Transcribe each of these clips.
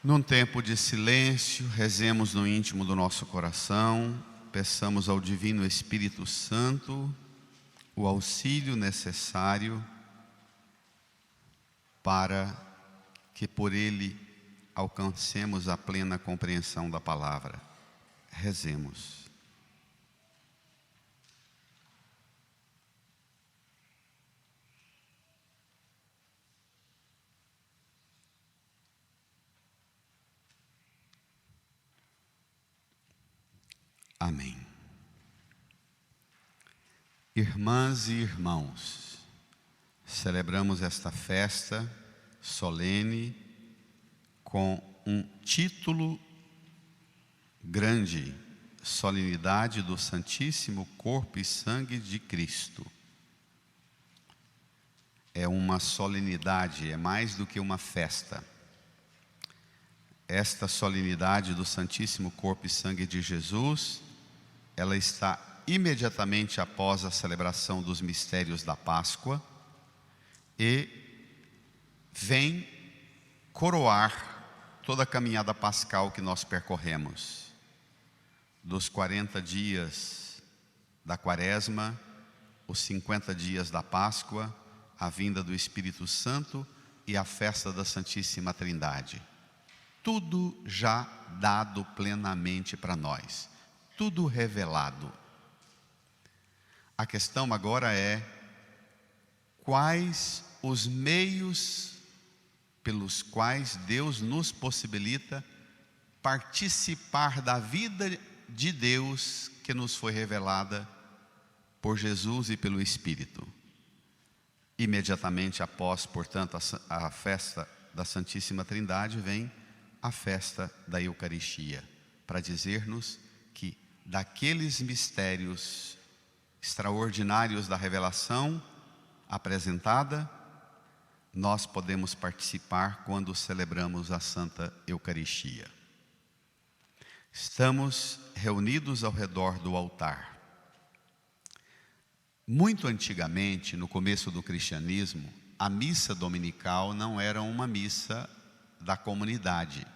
Num tempo de silêncio, rezemos no íntimo do nosso coração, peçamos ao Divino Espírito Santo o auxílio necessário para que por ele alcancemos a plena compreensão da palavra. Rezemos. Amém. Irmãs e irmãos, celebramos esta festa solene com um título grande: Solenidade do Santíssimo Corpo e Sangue de Cristo. É uma solenidade, é mais do que uma festa. Esta solenidade do Santíssimo Corpo e Sangue de Jesus, ela está imediatamente após a celebração dos mistérios da Páscoa e vem coroar toda a caminhada pascal que nós percorremos, dos 40 dias da Quaresma, os 50 dias da Páscoa, a vinda do Espírito Santo e a festa da Santíssima Trindade. Tudo já dado plenamente para nós, tudo revelado. A questão agora é: quais os meios pelos quais Deus nos possibilita participar da vida de Deus que nos foi revelada por Jesus e pelo Espírito. Imediatamente após, portanto, a festa da Santíssima Trindade, vem a festa da Eucaristia, para dizer-nos que daqueles mistérios extraordinários da revelação apresentada, nós podemos participar quando celebramos a Santa Eucaristia. Estamos reunidos ao redor do altar. Muito antigamente, no começo do cristianismo, a missa dominical não era uma missa da comunidade.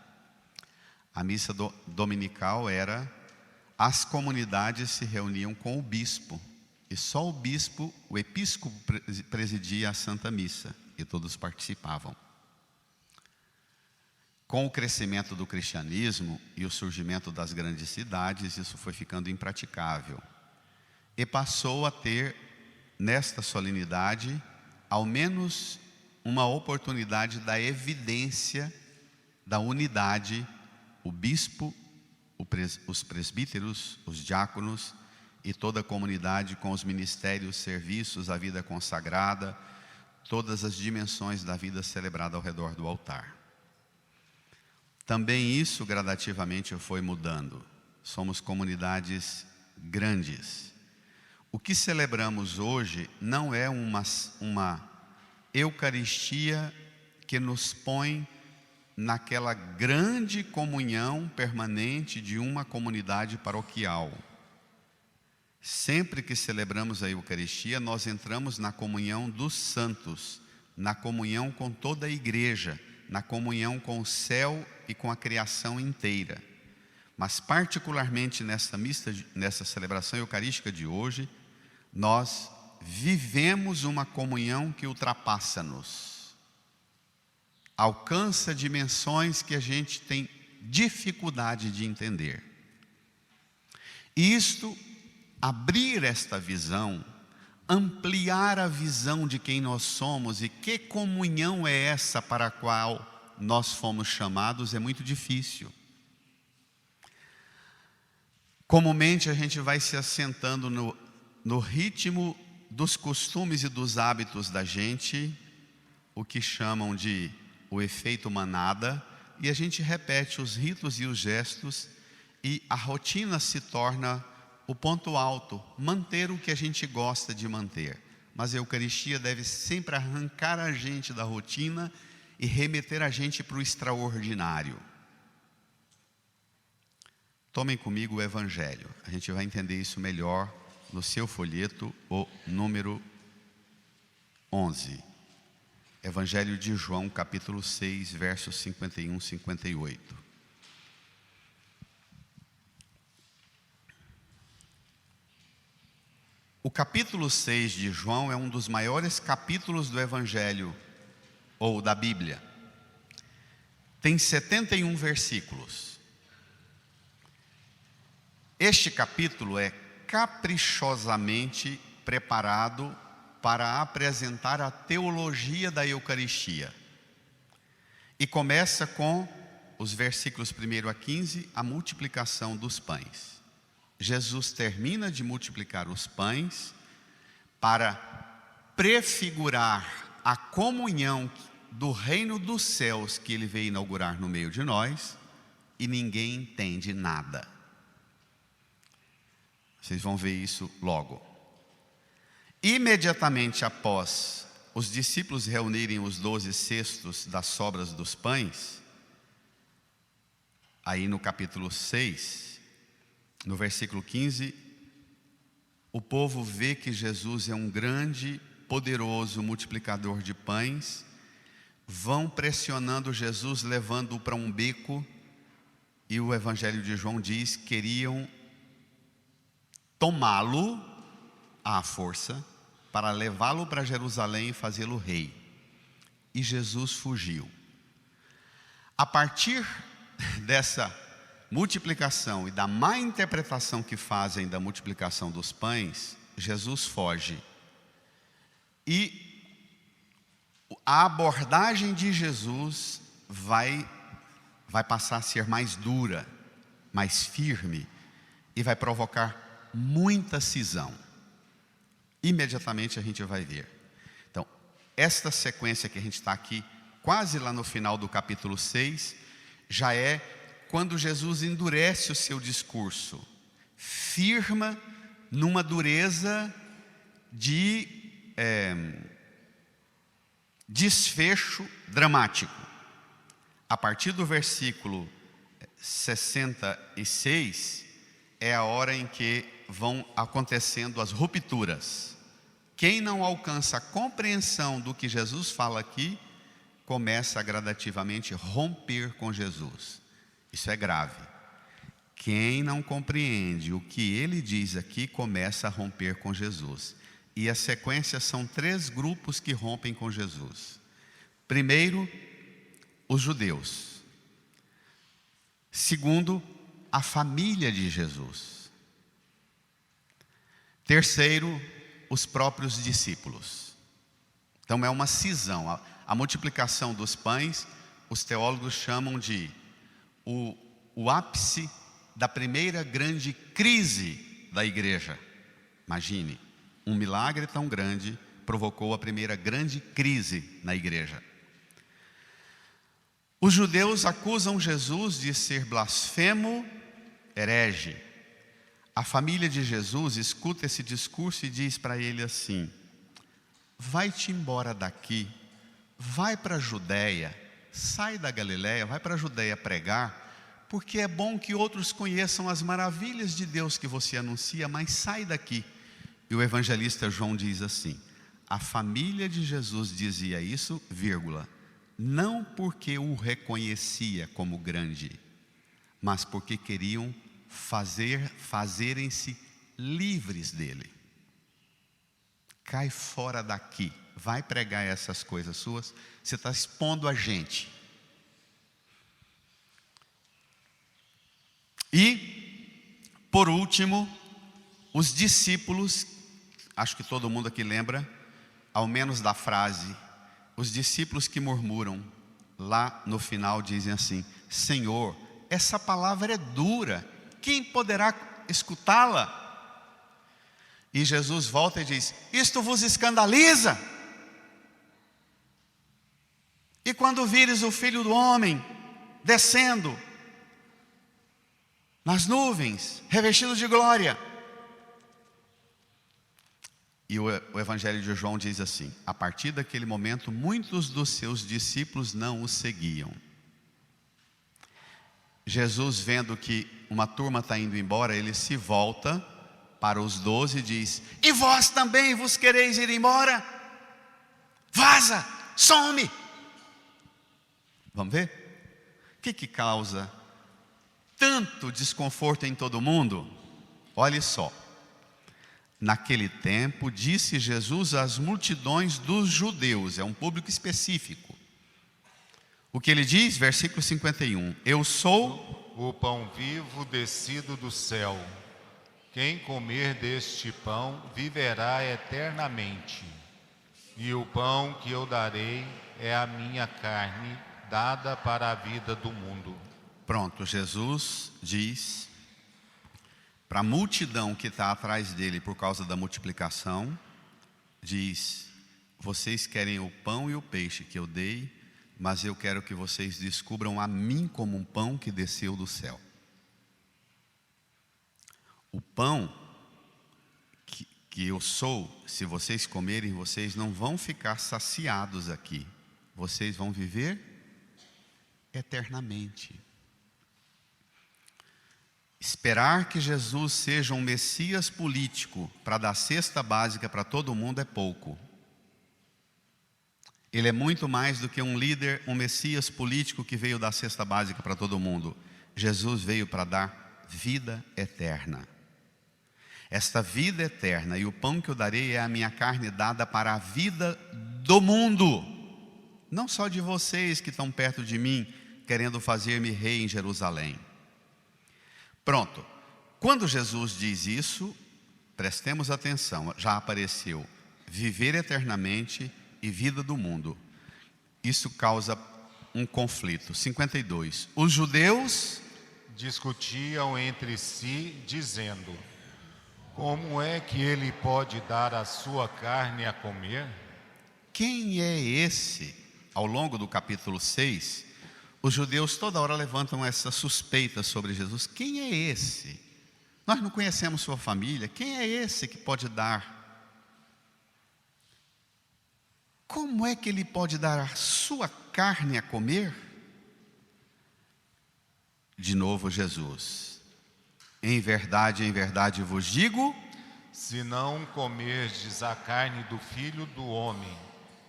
A missa dominical era: as comunidades se reuniam com o bispo, e só o bispo, o episcopo, presidia a Santa Missa, e todos participavam. Com o crescimento do cristianismo e o surgimento das grandes cidades, isso foi ficando impraticável, e passou a ter, nesta solenidade, ao menos uma oportunidade da evidência da unidade, o bispo, os presbíteros, os diáconos e toda a comunidade com os ministérios, serviços, a vida consagrada, todas as dimensões da vida celebrada ao redor do altar. Também isso gradativamente foi mudando. Somos comunidades grandes. O que celebramos hoje não é uma Eucaristia que nos põe naquela grande comunhão permanente de uma comunidade paroquial. Sempre que celebramos a Eucaristia, nós entramos na comunhão dos santos, na comunhão com toda a igreja, na comunhão com o céu e com a criação inteira. Mas particularmente nessa celebração eucarística de hoje, nós vivemos uma comunhão que ultrapassa-nos, alcança dimensões que a gente tem dificuldade de entender. E abrir esta visão, ampliar a visão de quem nós somos e que comunhão é essa para a qual nós fomos chamados, é muito difícil. Comumente a gente vai se assentando no ritmo dos costumes e dos hábitos da gente, o que chamam de o efeito manada, e a gente repete os ritos e os gestos, e a rotina se torna o ponto alto, manter o que a gente gosta de manter. Mas a Eucaristia deve sempre arrancar a gente da rotina e remeter a gente para o extraordinário. Tomem comigo o Evangelho, a gente vai entender isso melhor no seu folheto, o número 11. Evangelho de João, capítulo 6, versos 51 e 58. O capítulo 6 de João é um dos maiores capítulos do Evangelho, ou da Bíblia. Tem 71 versículos. Este capítulo é caprichosamente preparado para apresentar a teologia da Eucaristia. E começa com os versículos 1 a 15, a multiplicação dos pães. Jesus termina de multiplicar os pães para prefigurar a comunhão do reino dos céus que ele veio inaugurar no meio de nós, e ninguém entende nada. Vocês vão ver isso logo. Imediatamente após os discípulos reunirem os 12 cestos das sobras dos pães, aí no capítulo 6, no versículo 15, o povo vê que Jesus é um grande, poderoso multiplicador de pães, vão pressionando Jesus, levando-o para um beco, e o Evangelho de João diz que queriam tomá-lo à força, para levá-lo para Jerusalém e fazê-lo rei. E Jesus fugiu. A partir dessa multiplicação e da má interpretação que fazem da multiplicação dos pães, Jesus foge. E a abordagem de Jesus vai passar a ser mais dura, mais firme, e vai provocar muita cisão. Imediatamente a gente vai ver. Então, esta sequência que a gente está aqui, quase lá no final do capítulo 6, já é quando Jesus endurece o seu discurso, firma numa dureza de desfecho dramático. A partir do versículo 66, é a hora em que vão acontecendo as rupturas. Quem não alcança a compreensão do que Jesus fala aqui, começa a gradativamente romper com Jesus. Isso é grave. Quem não compreende o que ele diz aqui, começa a romper com Jesus. E a sequência são 3 grupos que rompem com Jesus. Primeiro, os judeus. Segundo, a família de Jesus. Terceiro, os próprios discípulos. Então é uma cisão. A multiplicação dos pães, os teólogos chamam de o ápice da primeira grande crise da igreja. Imagine, um milagre tão grande provocou a primeira grande crise na igreja. Os judeus acusam Jesus de ser blasfemo, herege. A família de Jesus escuta esse discurso e diz para ele assim: vai-te embora daqui, vai para a Judéia, sai da Galiléia, vai para a Judéia pregar, porque é bom que outros conheçam as maravilhas de Deus que você anuncia, mas sai daqui. E o evangelista João diz assim: a família de Jesus dizia isso, vírgula, não porque o reconhecia como grande, mas porque queriam fazerem-se livres dele. Cai fora daqui, vai pregar essas coisas suas, você está expondo a gente. E, por último, os discípulos, acho que todo mundo aqui lembra, ao menos da frase, os discípulos que murmuram, lá no final dizem assim: Senhor, essa palavra é dura, quem poderá escutá-la? E Jesus volta e diz: isto vos escandaliza? E quando vires o Filho do Homem descendo nas nuvens, revestido de glória. E o Evangelho de João diz assim: a partir daquele momento, muitos dos seus discípulos não o seguiam. Jesus, vendo que uma turma está indo embora, ele se volta para os 12 e diz: e vós também vos quereis ir embora? Vaza, some. Vamos ver? O que causa tanto desconforto em todo mundo? Olhe só. Naquele tempo, disse Jesus às multidões dos judeus, é um público específico. O que ele diz? Versículo 51. Eu sou o pão vivo descido do céu. Quem comer deste pão viverá eternamente. E o pão que eu darei é a minha carne, dada para a vida do mundo. Pronto, Jesus diz para a multidão que está atrás dele por causa da multiplicação, diz: vocês querem o pão e o peixe que eu dei, mas eu quero que vocês descubram a mim como um pão que desceu do céu. O pão que eu sou, se vocês comerem, vocês não vão ficar saciados aqui, vocês vão viver eternamente. Esperar que Jesus seja um Messias político para dar cesta básica para todo mundo é pouco. Ele é muito mais do que um líder, um Messias político que veio dar cesta básica para todo mundo. Jesus veio para dar vida eterna. Esta vida eterna, e o pão que eu darei é a minha carne dada para a vida do mundo. Não só de vocês que estão perto de mim, querendo fazer-me rei em Jerusalém. Pronto, quando Jesus diz isso, prestemos atenção, já apareceu viver eternamente e vida do mundo. Isso causa um conflito. 52, os judeus discutiam entre si, dizendo: como é que ele pode dar a sua carne a comer? Quem é esse? Ao longo do capítulo 6, os judeus toda hora levantam essa suspeita sobre Jesus. Quem é esse? Nós não conhecemos sua família. Quem é esse que pode dar? Como é que ele pode dar a sua carne a comer? De novo Jesus: em verdade vos digo, se não comerdes a carne do Filho do Homem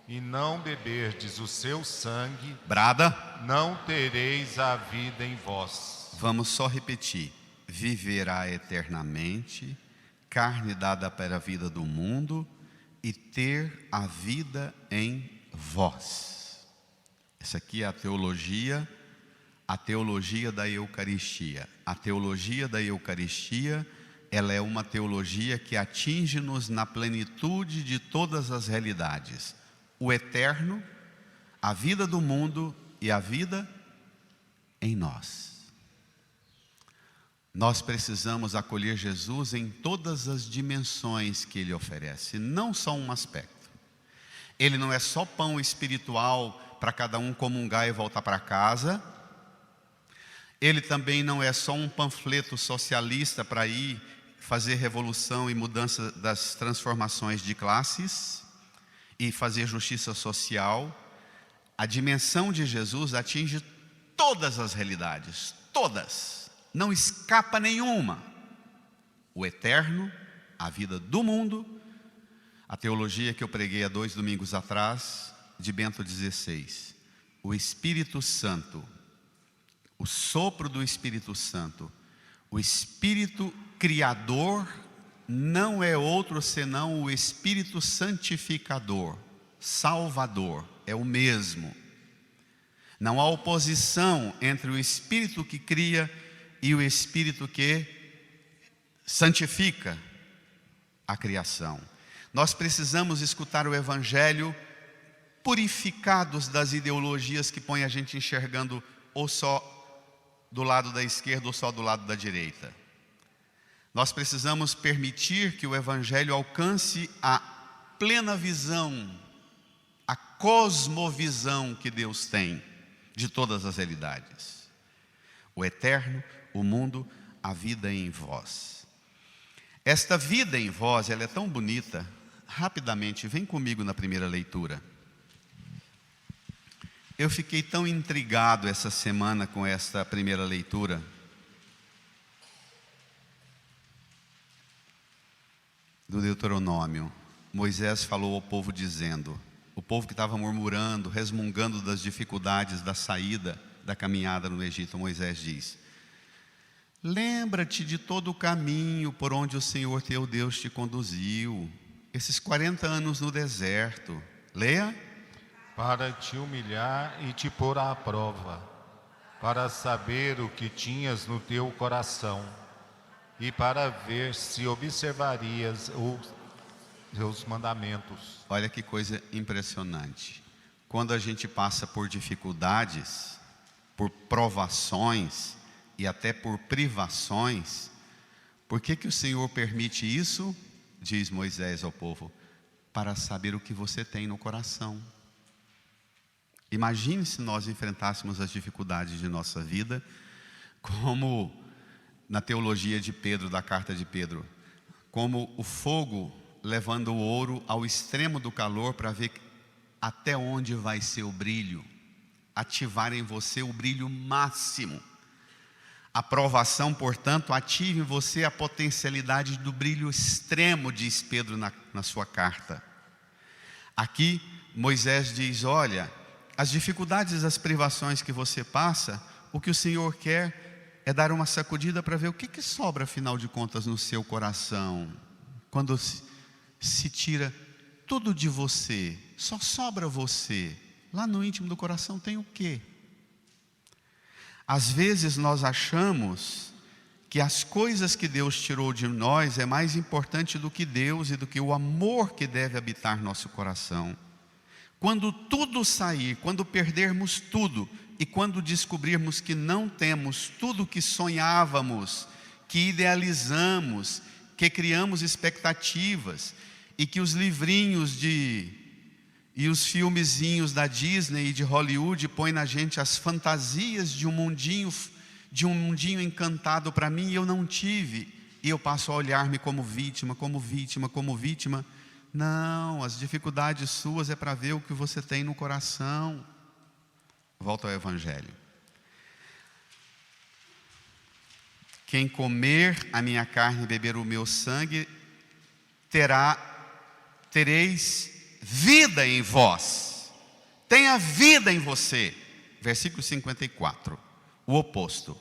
e não beberdes o seu sangue, brada, não tereis a vida em vós. Vamos só repetir: viverá eternamente, carne dada para a vida do mundo, e ter a vida em vós. Essa aqui é a teologia da Eucaristia. A teologia da Eucaristia, ela é uma teologia que atinge-nos na plenitude de todas as realidades. O eterno, a vida do mundo e a vida em nós. Nós precisamos acolher Jesus em todas as dimensões que Ele oferece, não só um aspecto. Ele não é só pão espiritual para cada um comungar e voltar para casa. Ele também não é só um panfleto socialista para ir fazer revolução e mudança das transformações de classes e fazer justiça social. A dimensão de Jesus atinge todas as realidades, todas, não escapa nenhuma. O eterno, a vida do mundo, a teologia que eu preguei há 2 domingos atrás, de Bento XVI, o Espírito Santo, o sopro do Espírito Santo, o Espírito Criador, não é outro senão o Espírito Santificador, Salvador, é o mesmo. Não há oposição entre o Espírito que cria e o Espírito que santifica a criação. Nós precisamos escutar o Evangelho purificados das ideologias que põem a gente enxergando ou só do lado da esquerda ou só do lado da direita. Nós precisamos permitir que o Evangelho alcance a plena visão, a cosmovisão que Deus tem de todas as realidades. O eterno, o mundo, a vida em vós. Esta vida em vós, ela é tão bonita. Rapidamente, vem comigo na primeira leitura. Eu fiquei tão intrigado essa semana com esta primeira leitura. Do Deuteronômio. Moisés falou ao povo dizendo: O povo que estava murmurando, resmungando das dificuldades da saída da caminhada no Egito, Moisés diz: lembra-te de todo o caminho por onde o Senhor teu Deus te conduziu, esses 40 anos no deserto. Leia. Para te humilhar e te pôr à prova, para saber o que tinhas no teu coração, e para ver se observarias os seus mandamentos. Olha que coisa impressionante. Quando a gente passa por dificuldades, por provações e até por privações, por que o Senhor permite isso? Diz Moisés ao povo: para saber o que você tem no coração. Imagine se nós enfrentássemos as dificuldades de nossa vida, como na teologia de Pedro, da carta de Pedro, como o fogo levando o ouro ao extremo do calor para ver até onde vai ser o brilho, ativar em você o brilho máximo. A provação, portanto, ativa em você a potencialidade do brilho extremo, diz Pedro na sua carta. Aqui Moisés diz: olha, as dificuldades, as privações que você passa, o que o Senhor quer é dar uma sacudida para ver o que sobra, afinal de contas, no seu coração. Quando se tira tudo de você, só sobra você, lá no íntimo do coração tem o quê? Às vezes nós achamos que as coisas que Deus tirou de nós é mais importante do que Deus e do que o amor que deve habitar nosso coração. Quando tudo sair, quando perdermos tudo e quando descobrirmos que não temos tudo o que sonhávamos, que idealizamos, que criamos expectativas, e que os livrinhos e os filmezinhos da Disney e de Hollywood põem na gente as fantasias de um mundinho encantado para mim, e eu não tive, e eu passo a olhar-me como vítima. Não, as dificuldades suas é para ver o que você tem no coração. Volta ao Evangelho. Quem comer a minha carne e beber o meu sangue, tereis vida em vós. Tenha vida em você. Versículo 54. O oposto.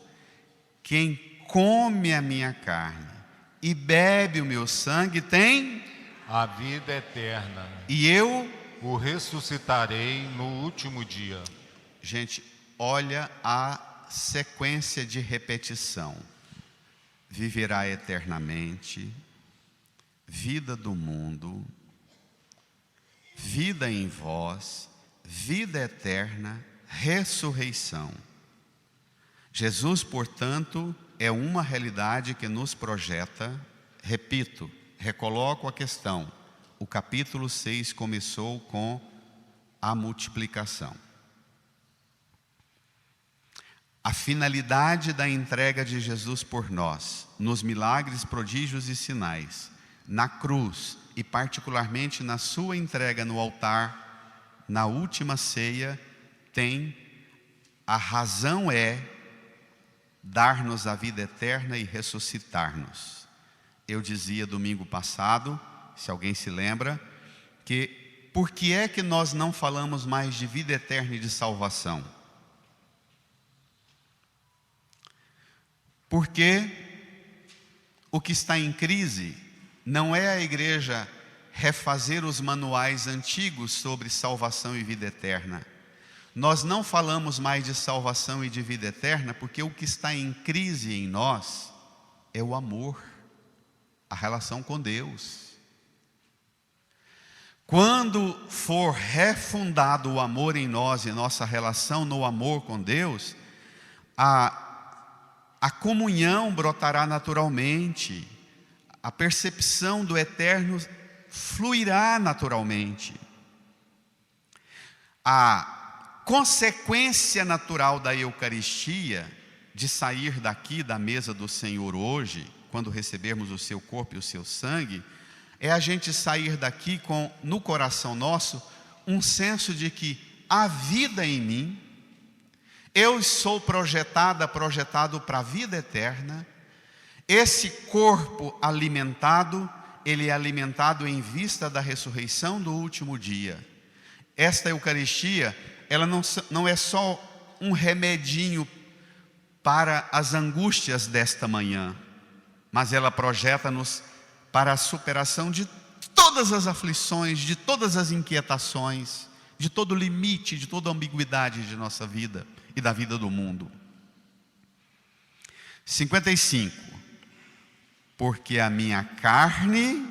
Quem come a minha carne e bebe o meu sangue tem a vida eterna, e eu o ressuscitarei no último dia. Gente, olha a sequência de repetição: viverá eternamente, vida do mundo, vida em vós, vida eterna, ressurreição. Jesus, portanto, é uma realidade que nos projeta. Repito, recoloco a questão: o capítulo 6 começou com a multiplicação. A finalidade da entrega de Jesus por nós, nos milagres, prodígios e sinais, na cruz e particularmente na sua entrega no altar, na última ceia, a razão é dar-nos a vida eterna e ressuscitar-nos. Eu dizia domingo passado, se alguém se lembra, que por que é que nós não falamos mais de vida eterna e de salvação? Porque o que está em crise não é a igreja refazer os manuais antigos sobre salvação e vida eterna. Nós não falamos mais de salvação e de vida eterna porque o que está em crise em nós é o amor, a relação com Deus. Quando for refundado o amor em nós e nossa relação no amor com Deus, a comunhão brotará naturalmente, a percepção do eterno fluirá naturalmente. A consequência natural da Eucaristia, de sair daqui da mesa do Senhor hoje, quando recebermos o seu corpo e o seu sangue, é a gente sair daqui com no coração nosso um senso de que há vida em mim, eu sou projetado para a vida eterna. Esse corpo alimentado, ele é alimentado em vista da ressurreição do último dia. esta Eucaristia, ela não é só um remedinho para as angústias desta manhã, mas ela projeta-nos para a superação de todas as aflições, de todas as inquietações, de todo limite, de toda ambiguidade de nossa vida e da vida do mundo. 55. Porque a minha carne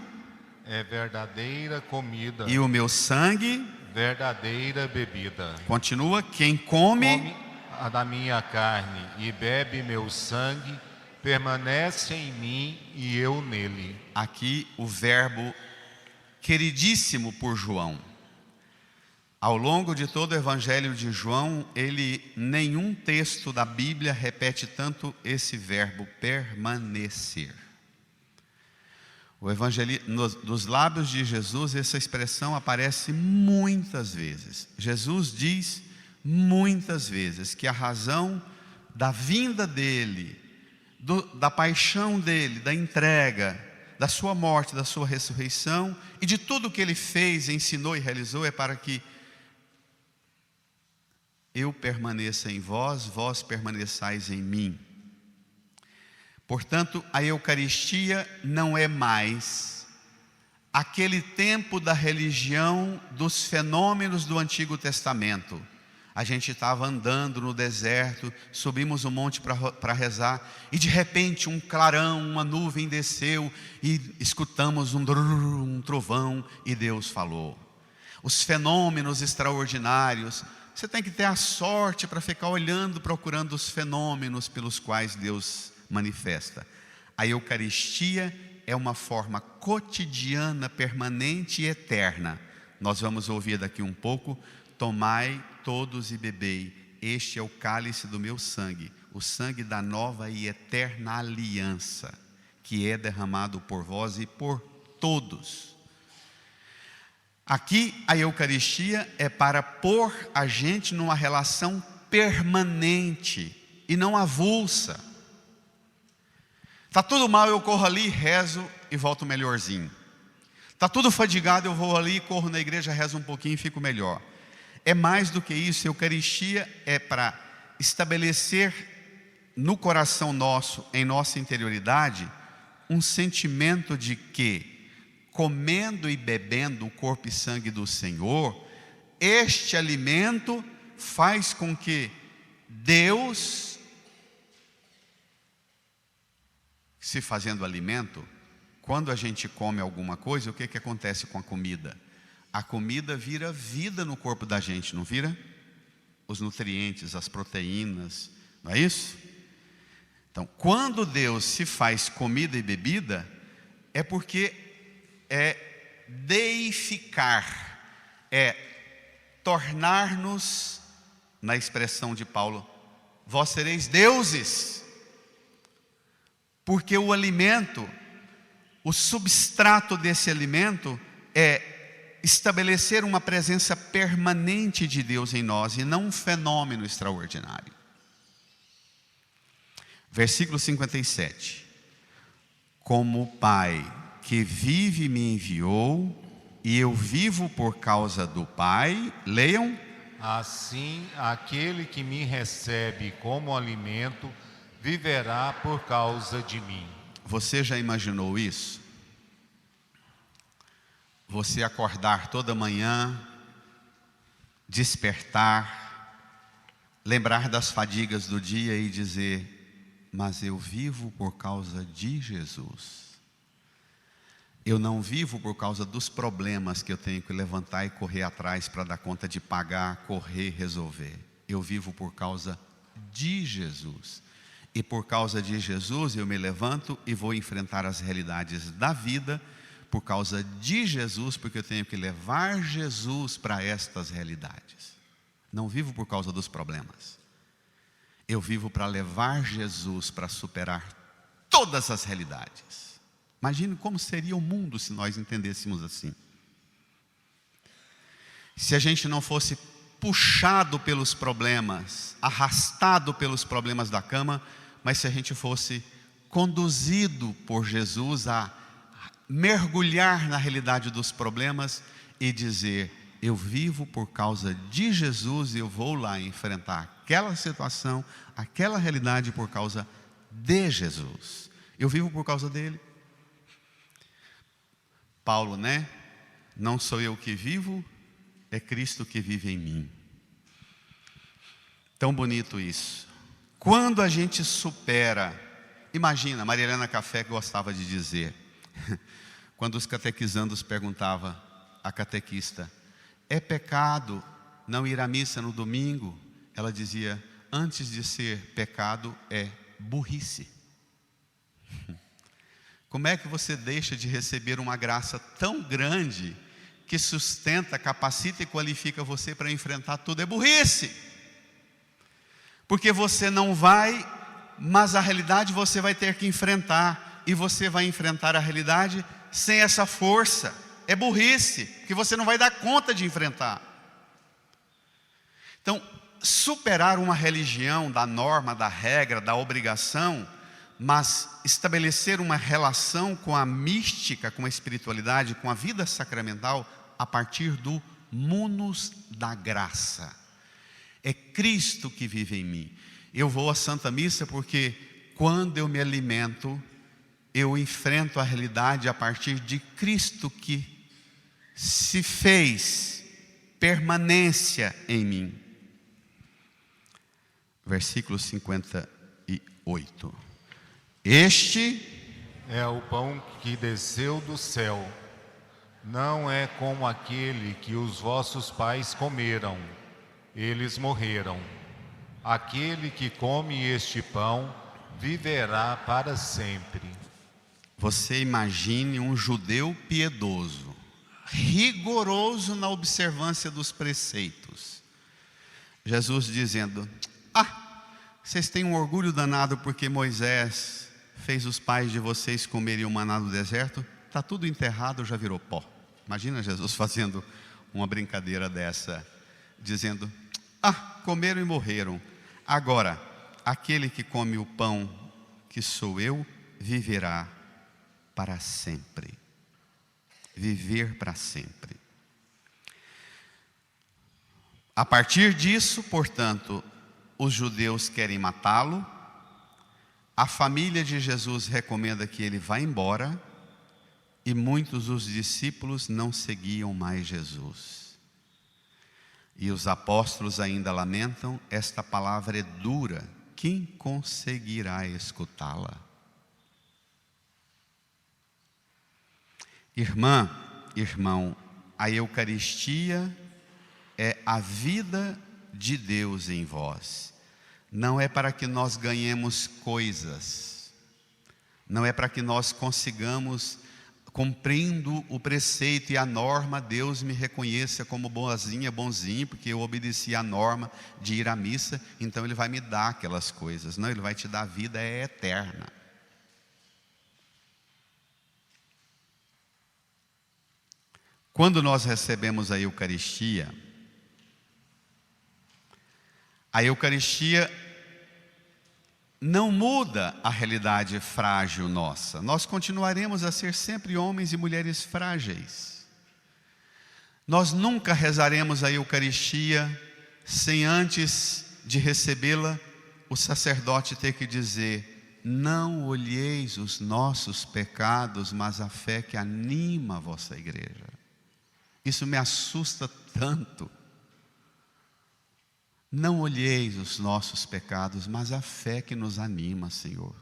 é verdadeira comida e o meu sangue, verdadeira bebida. Continua, quem come a da minha carne e bebe meu sangue, permanece em mim e eu nele. Aqui o verbo queridíssimo por João. Ao longo de todo o Evangelho de João, nenhum texto da Bíblia repete tanto esse verbo permanecer. Dos lábios de Jesus, essa expressão aparece muitas vezes. Jesus diz muitas vezes que a razão da vinda dele, da paixão dele, da entrega, da sua morte, da sua ressurreição e de tudo que ele fez, ensinou e realizou é para que eu permaneça em vós, vós permaneçais em mim. Portanto, a Eucaristia não é mais aquele tempo da religião dos fenômenos do Antigo Testamento. A gente estava andando no deserto, subimos um monte para rezar, e de repente um clarão, uma nuvem desceu, e escutamos um trovão, e Deus falou. Os fenômenos extraordinários, você tem que ter a sorte para ficar olhando, procurando os fenômenos pelos quais Deus manifesta. A Eucaristia é uma forma cotidiana, permanente e eterna. Nós vamos ouvir daqui um pouco: tomai todos e bebei, este é o cálice do meu sangue, o sangue da nova e eterna aliança, que é derramado por vós e por todos. Aqui a Eucaristia é para pôr a gente numa relação permanente e não avulsa. Está tudo mal, eu corro ali, rezo e volto melhorzinho. Está tudo fadigado, eu vou ali, corro na igreja, rezo um pouquinho e fico melhor. É mais do que isso. A Eucaristia é para estabelecer no coração nosso, em nossa interioridade, um sentimento de que, comendo e bebendo o corpo e sangue do Senhor, este alimento faz com que Deus, se fazendo alimento, quando a gente come alguma coisa, o que acontece com a comida? A comida vira vida no corpo da gente, não vira? Os nutrientes, as proteínas, não é isso? Então, quando Deus se faz comida e bebida, é porque é deificar, é tornar-nos, na expressão de Paulo, vós sereis deuses, porque o alimento, o substrato desse alimento é estabelecer uma presença permanente de Deus em nós e não um fenômeno extraordinário. Versículo 57. Como o Pai que vive me enviou, e eu vivo por causa do Pai, leiam. Assim, aquele que me recebe como alimento, viverá por causa de mim. Você já imaginou isso? Você acordar toda manhã, despertar, lembrar das fadigas do dia e dizer: mas eu vivo por causa de Jesus. Eu não vivo por causa dos problemas que eu tenho que levantar e correr atrás para dar conta de pagar, correr, resolver. Eu vivo por causa de Jesus. E por causa de Jesus eu me levanto e vou enfrentar as realidades da vida por causa de Jesus, porque eu tenho que levar Jesus para estas realidades. Não vivo por causa dos problemas. Eu vivo para levar Jesus para superar todas as realidades. Imagine como seria o mundo se nós entendêssemos assim. Se a gente não fosse puxado pelos problemas, arrastado pelos problemas da cama, mas se a gente fosse conduzido por Jesus a mergulhar na realidade dos problemas e dizer: eu vivo por causa de Jesus e eu vou lá enfrentar aquela situação, aquela realidade por causa de Jesus. Eu vivo por causa dele. Paulo, né? Não sou eu que vivo, é Cristo que vive em mim. Tão bonito isso. Quando a gente supera, imagina, Maria Helena Café gostava de dizer, quando os catequizandos perguntavam à catequista, é pecado não ir à missa no domingo? Ela dizia, antes de ser pecado, é burrice. Como é que você deixa de receber uma graça tão grande que sustenta, capacita e qualifica você para enfrentar tudo? É burrice. Porque você não vai, mas a realidade você vai ter que enfrentar. E você vai enfrentar a realidade sem essa força. É burrice, que você não vai dar conta de enfrentar. Então, superar uma religião da norma, da regra, da obrigação, mas estabelecer uma relação com a mística, com a espiritualidade, com a vida sacramental, a partir do munus da graça. É Cristo que vive em mim. Eu vou à Santa Missa porque quando eu me alimento, eu enfrento a realidade a partir de Cristo que se fez permanência em mim. Versículo 58. Este é o pão que desceu do céu. Não é como aquele que os vossos pais comeram. Eles morreram. Aquele que come este pão viverá para sempre. Você imagine um judeu piedoso, rigoroso na observância dos preceitos. Jesus dizendo, vocês têm um orgulho danado porque Moisés fez os pais de vocês comerem o maná no deserto? Está tudo enterrado, já virou pó. Imagina Jesus fazendo uma brincadeira dessa, dizendo, comeram e morreram. Agora, aquele que come o pão que sou eu, viverá para sempre. Viver para sempre. A partir disso, portanto, os judeus querem matá-lo. A família de Jesus recomenda que ele vá embora. E muitos dos discípulos não seguiam mais Jesus. E os apóstolos ainda lamentam, esta palavra é dura, quem conseguirá escutá-la? Irmã, irmão, a Eucaristia é a vida de Deus em vós. Não é para que nós ganhemos coisas, não é para que nós consigamos, cumprindo o preceito e a norma, Deus me reconheça como boazinha, bonzinho, porque eu obedeci a norma de ir à missa, então Ele vai me dar aquelas coisas. Não, Ele vai te dar a vida eterna. Quando nós recebemos a Eucaristia não muda a realidade frágil nossa. Nós continuaremos a ser sempre homens e mulheres frágeis. Nós nunca rezaremos a Eucaristia sem antes de recebê-la, o sacerdote ter que dizer, não olheis os nossos pecados, mas a fé que anima a vossa igreja. Isso me assusta tanto. Não olheis os nossos pecados, mas a fé que nos anima, Senhor.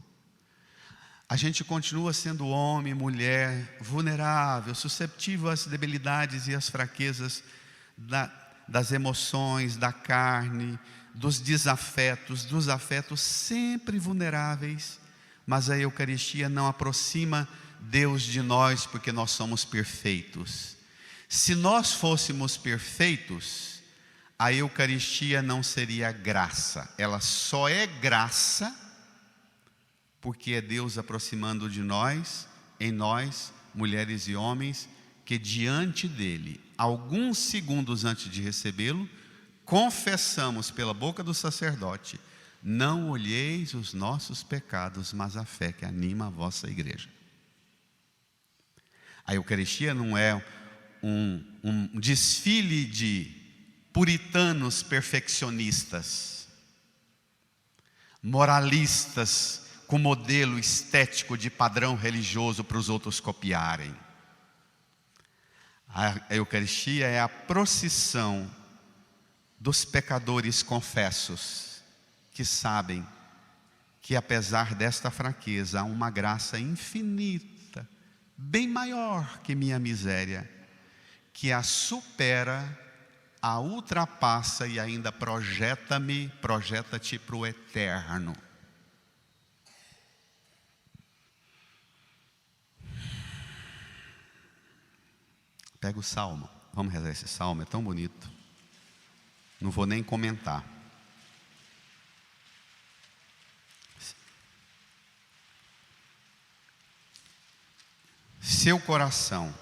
A gente continua sendo homem, mulher, vulnerável, susceptível às debilidades e às fraquezas das emoções, da carne, dos afetos sempre vulneráveis. Mas a Eucaristia não aproxima Deus de nós, porque nós somos perfeitos. Se nós fôssemos perfeitos, a Eucaristia não seria graça. Ela só é graça porque é Deus aproximando de nós, em nós, mulheres e homens, que diante dele, alguns segundos antes de recebê-lo, confessamos pela boca do sacerdote, não olheis os nossos pecados, mas a fé que anima a vossa igreja. A Eucaristia não é um desfile de puritanos perfeccionistas, moralistas com modelo estético de padrão religioso para os outros copiarem. A Eucaristia é a procissão dos pecadores confessos, que sabem que apesar desta fraqueza há uma graça infinita, bem maior que minha miséria, que a supera, a ultrapassa e ainda projeta-te para o eterno. Pega o salmo, vamos rezar esse salmo, é tão bonito, não vou nem comentar. Seu coração,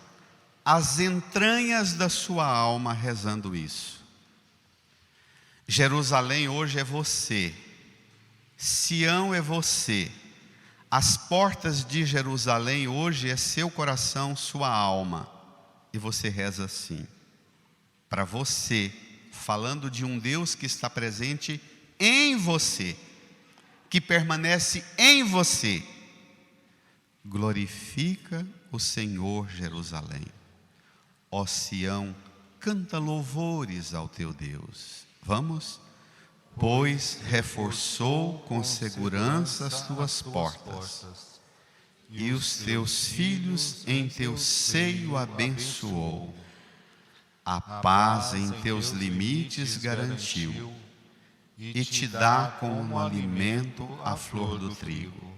as entranhas da sua alma rezando isso. Jerusalém hoje é você, Sião é você, as portas de Jerusalém hoje é seu coração, sua alma. E você reza assim, para você, falando de um Deus que está presente em você, que permanece em você. Glorifica o Senhor, Jerusalém. Ó Sião, canta louvores ao teu Deus. Vamos? Pois reforçou com segurança as tuas portas, e os teus filhos em teu seio abençoou. A paz em teus limites garantiu, e te dá como alimento a flor do trigo.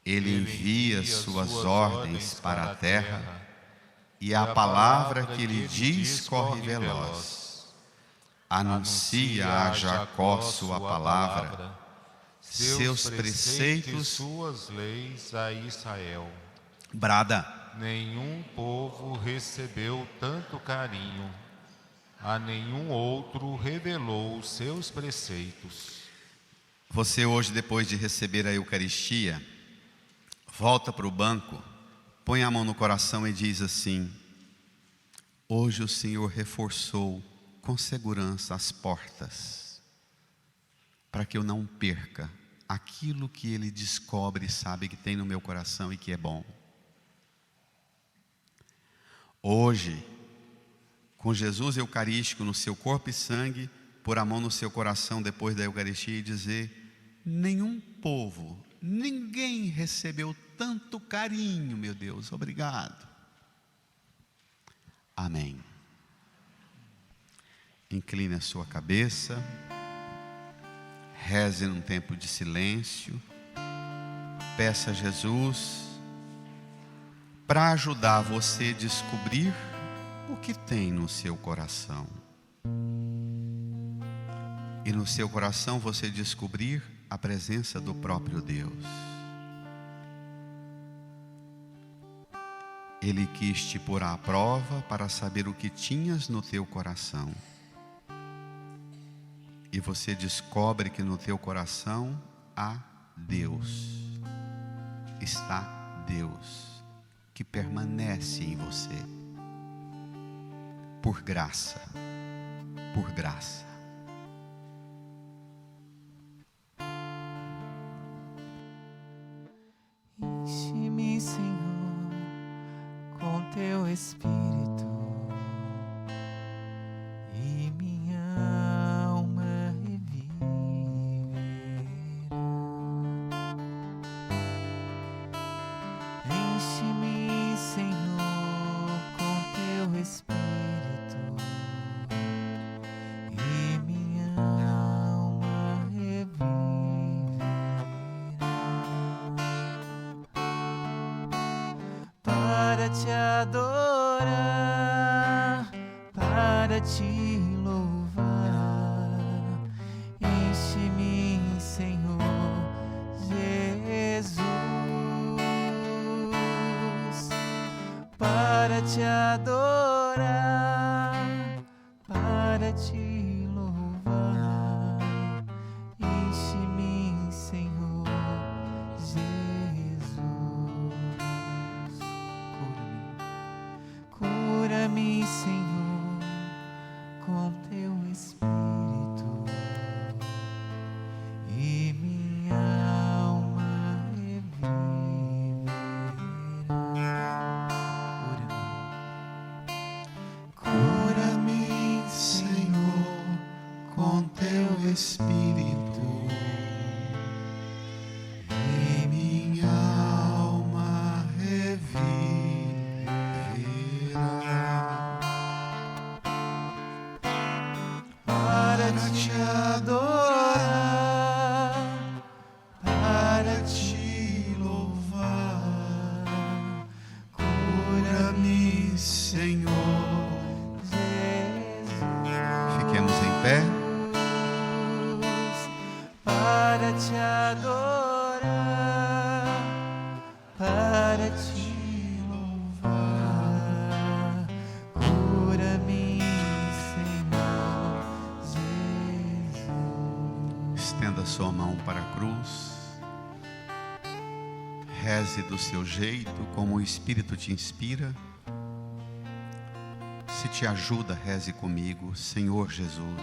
Ele envia suas ordens para a terra, e a palavra que ele diz corre veloz. Anuncia a Jacó sua palavra, seus preceitos, suas leis a Israel. Brada. Nenhum povo recebeu tanto carinho, a nenhum outro revelou seus preceitos. Você hoje, depois de receber a Eucaristia, volta para o banco, põe a mão no coração e diz assim: hoje o Senhor reforçou com segurança as portas, para que eu não perca aquilo que Ele descobre e sabe que tem no meu coração e que é bom. Hoje, com Jesus Eucarístico no seu corpo e sangue, pôr a mão no seu coração depois da Eucaristia e dizer: nenhum povo, ninguém recebeu tanto carinho, meu Deus, obrigado. Amém. Incline a sua cabeça, reze num tempo de silêncio, peça a Jesus para ajudar você a descobrir o que tem no seu coração. E no seu coração você descobrir a presença do próprio Deus. Ele quis te pôr à prova para saber o que tinhas no teu coração. E você descobre que no teu coração há Deus. Está Deus, que permanece em você. Por graça. Por graça. Enche-me, Senhor, com teu Espírito, e minha alma reviverá. Enche-me, Senhor, com teu Espírito, e minha alma reviverá. Para te adorar, para te louvar, enche-me, Senhor Jesus, para te adorar, para te louvar, enche-me, Senhor Jesus. Cura-me, teu Espírito, e minha alma reviverá para te adorar, para te louvar. Cura-me, Senhor. Fiquemos em pé. Para te adorar, para te louvar. Cura-me, Senhor Jesus. Estenda sua mão para a cruz. Reze do seu jeito, como o Espírito te inspira. Se te ajuda, reze comigo. Senhor Jesus,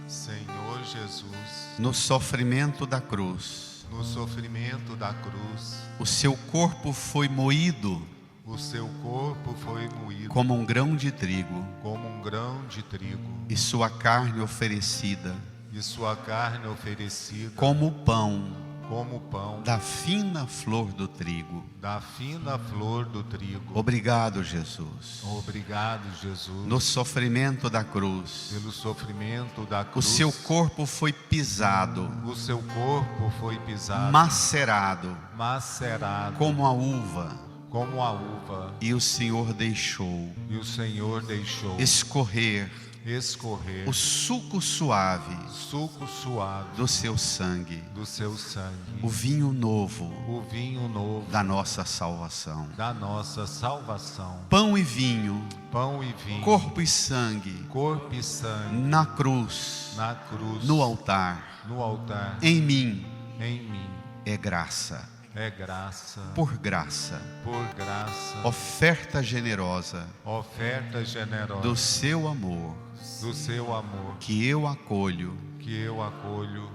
Senhor Jesus, no sofrimento da cruz, no sofrimento da cruz, o seu corpo foi moído o seu corpo foi moído como um grão de trigo, como um grão de trigo, e sua carne oferecida e sua carne oferecida como pão como pão da fina flor do trigo. da fina flor do trigo. Obrigado, Jesus. Obrigado, Jesus, No sofrimento da cruz, pelo sofrimento da o cruz. seu corpo foi pisado, O seu corpo foi pisado, macerado macerado como a uva, como a uva, e o Senhor deixou e o Senhor deixou escorrer escorrer o suco suave suco suave do seu sangue, do seu sangue, o vinho novo o vinho novo da nossa salvação. da nossa salvação. Pão e vinho, Pão e vinho, corpo e sangue, corpo e sangue na cruz, na cruz, no altar, no altar, em mim, em mim. é graça, É graça, por graça, por graça, oferta generosa oferta generosa do seu amor, do seu amor, que eu acolho que eu acolho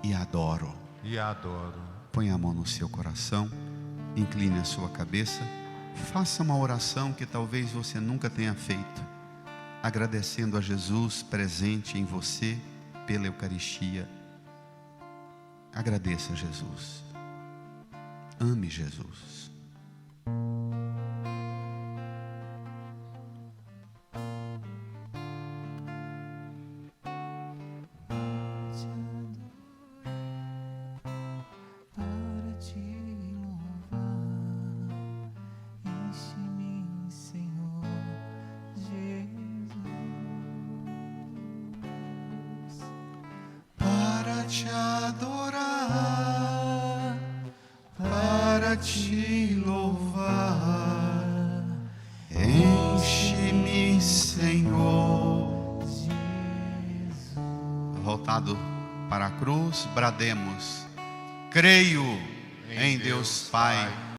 e adoro. e adoro. Põe a mão no seu coração, incline a sua cabeça, faça uma oração que talvez você nunca tenha feito, agradecendo a Jesus presente em você pela Eucaristia. Agradeça a Jesus. Ame Jesus. Para te louvar, enche-me, Senhor Jesus. Para te adorar, para te louvar, enche-me, Senhor. Voltado para a cruz, brademos: creio em Deus Pai,